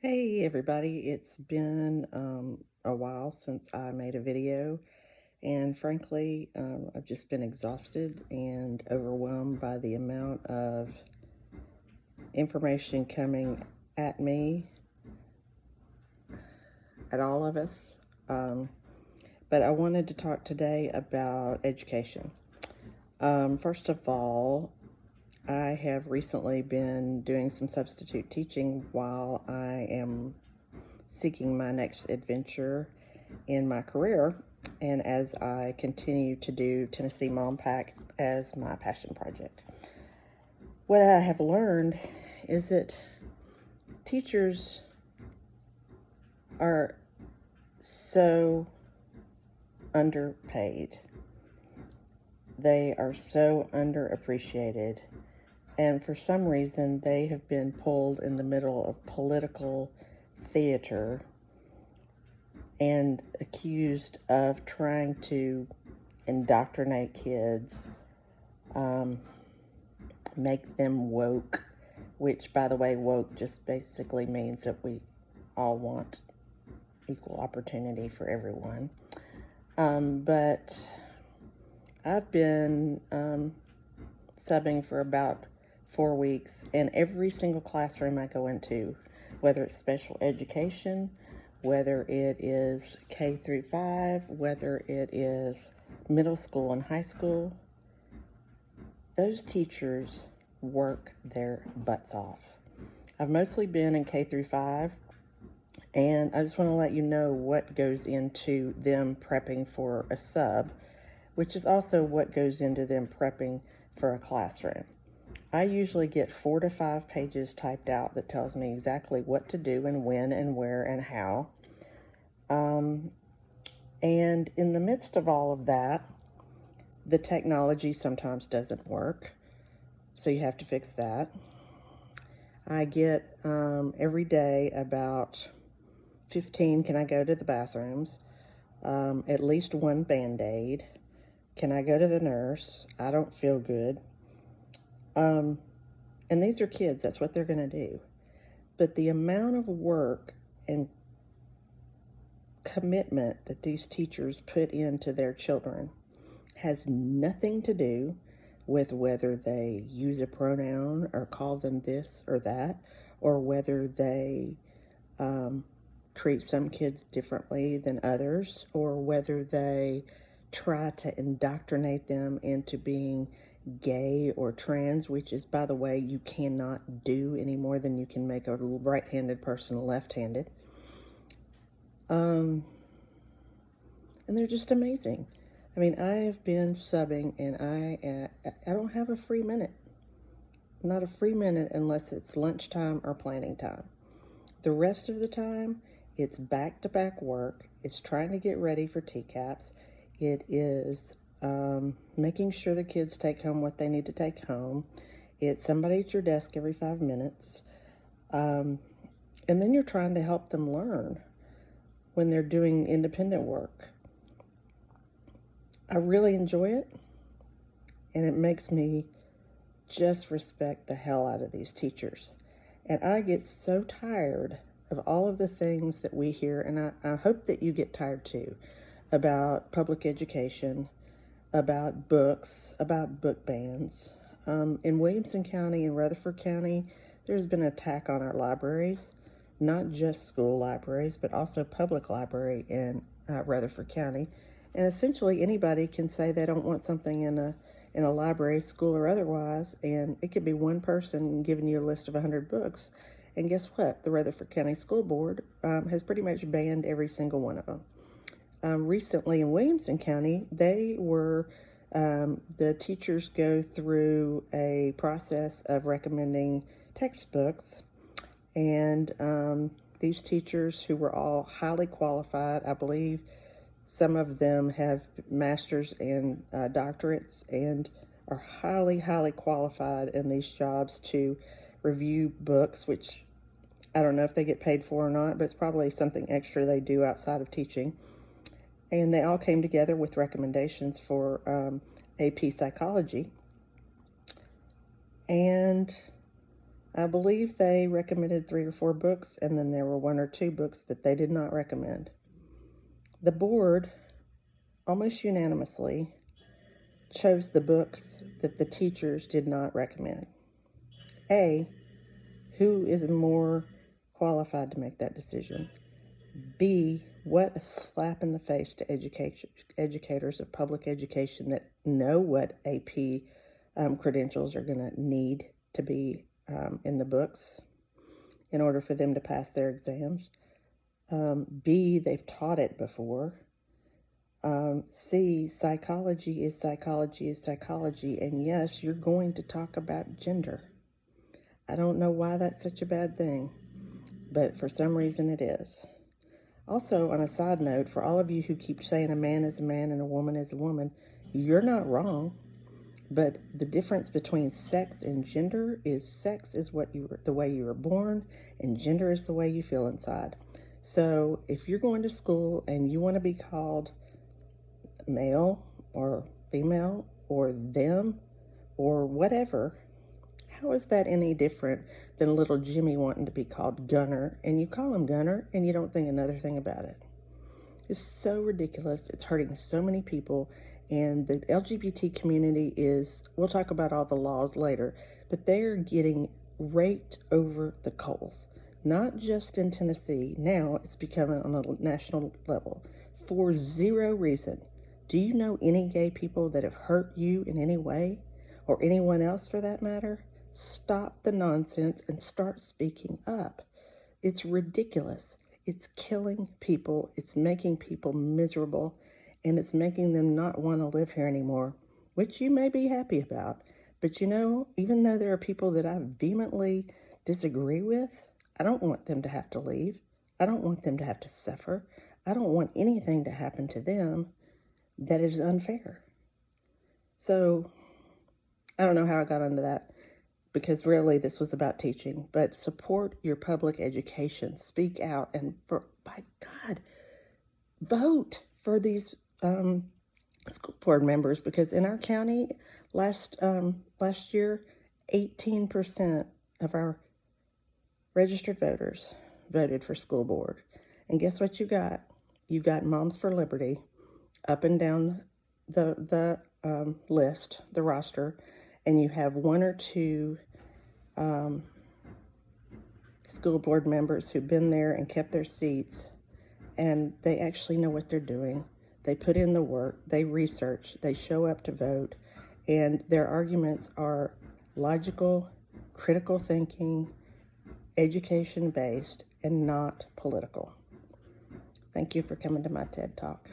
Hey everybody, it's been a while since I made a video, and frankly, I've just been exhausted and overwhelmed by the amount of information coming at me, at all of us. Um, but I wanted to talk today about education. First of all, I have recently been doing some substitute teaching while I am seeking my next adventure in my career, and as I continue to do Tennessee Mom Pack as my passion project. What I have learned is that teachers are so underpaid. They are so underappreciated. And for some reason, they have been pulled in the middle of political theater and accused of trying to indoctrinate kids, um, make them woke, which, by the way, woke just basically means that we all want equal opportunity for everyone. But I've been subbing for about 4 weeks, and every single classroom I go into, whether it's special education, whether it is K through 5, whether it is middle school and high school, those teachers work their butts off. I've mostly been in K through 5, and I just want to let you know what goes into them prepping for a sub, which is also what goes into them prepping for a classroom. I usually get 4 to 5 pages typed out that tells me exactly what to do and when and where and how. And in the midst of all of that, the technology sometimes doesn't work, so you have to fix that. I get every day about 15, can I go to the bathrooms? At least one Band-Aid. Can I go to the nurse? I don't feel good. And these are kids, that's what they're going to do. But the amount of work and commitment that these teachers put into their children has nothing to do with whether they use a pronoun or call them this or that, or whether they treat some kids differently than others, or whether they try to indoctrinate them into being gay or trans, which is, by the way, you cannot do any more than you can make a right-handed person left-handed. And they're just amazing. I mean, I have been subbing, and I don't have a free minute. Not a free minute unless it's lunchtime or planning time. The rest of the time, it's back-to-back work. It's trying to get ready for TCAPS. It is making sure the kids take home what they need to take home. It's somebody at your desk every 5 minutes. And then you're trying to help them learn when they're doing independent work. I really enjoy it, and it makes me just respect the hell out of these teachers. And I get so tired of all of the things that we hear, and I hope that you get tired too, about public education, about books, about book bans. In Williamson County and Rutherford County, there's been an attack on our libraries, not just school libraries, but also public library in Rutherford County. And essentially anybody can say they don't want something in a library, school, or otherwise, and it could be one person giving you a list of 100 books. And guess what? The Rutherford County School Board has pretty much banned every single one of them. Recently in Williamson County, the teachers go through a process of recommending textbooks, and these teachers, who were all highly qualified, I believe some of them have masters and doctorates, and are highly, highly qualified in these jobs to review books, which I don't know if they get paid for or not, but it's probably something extra they do outside of teaching. And they all came together with recommendations for AP Psychology. And I believe they recommended 3 or 4 books, and then there were 1 or 2 books that they did not recommend. The board, almost unanimously, chose the books that the teachers did not recommend. A, who is more qualified to make that decision? B, what a slap in the face to educators of public education that know what AP credentials are going to need to be in the books in order for them to pass their exams. B, they've taught it before. C, psychology is psychology is psychology, and yes, you're going to talk about gender. I don't know why that's such a bad thing, but for some reason it is. Also, on a side note, for all of you who keep saying a man is a man and a woman is a woman, you're not wrong. But the difference between sex and gender is sex is the way you were born, and gender is the way you feel inside. So if you're going to school and you want to be called male or female or them or whatever, how is that any different than little Jimmy wanting to be called Gunner, and you call him Gunner and you don't think another thing about it? It's so ridiculous. It's hurting so many people, and the LGBT community is, we'll talk about all the laws later, but they're getting raked over the coals. Not just in Tennessee, now it's becoming on a national level for zero reason. Do you know any gay people that have hurt you in any way, or anyone else for that matter? Stop the nonsense and start speaking up. It's ridiculous. It's killing people. It's making people miserable, and it's making them not want to live here anymore, which you may be happy about. But you know, even though there are people that I vehemently disagree with, I don't want them to have to leave. I don't want them to have to suffer. I don't want anything to happen to them that is unfair. So I don't know how I got onto that, because really this was about teaching, but support your public education. Speak out, and by God, vote for these school board members, because in our county last year, 18% of our registered voters voted for school board. And guess what you got? You got Moms for Liberty up and down the list, the roster, and you have 1 or 2 school board members who've been there and kept their seats, and they actually know what they're doing. They put in the work, they research, they show up to vote, and their arguments are logical, critical thinking, education-based, and not political. Thank you for coming to my TED Talk.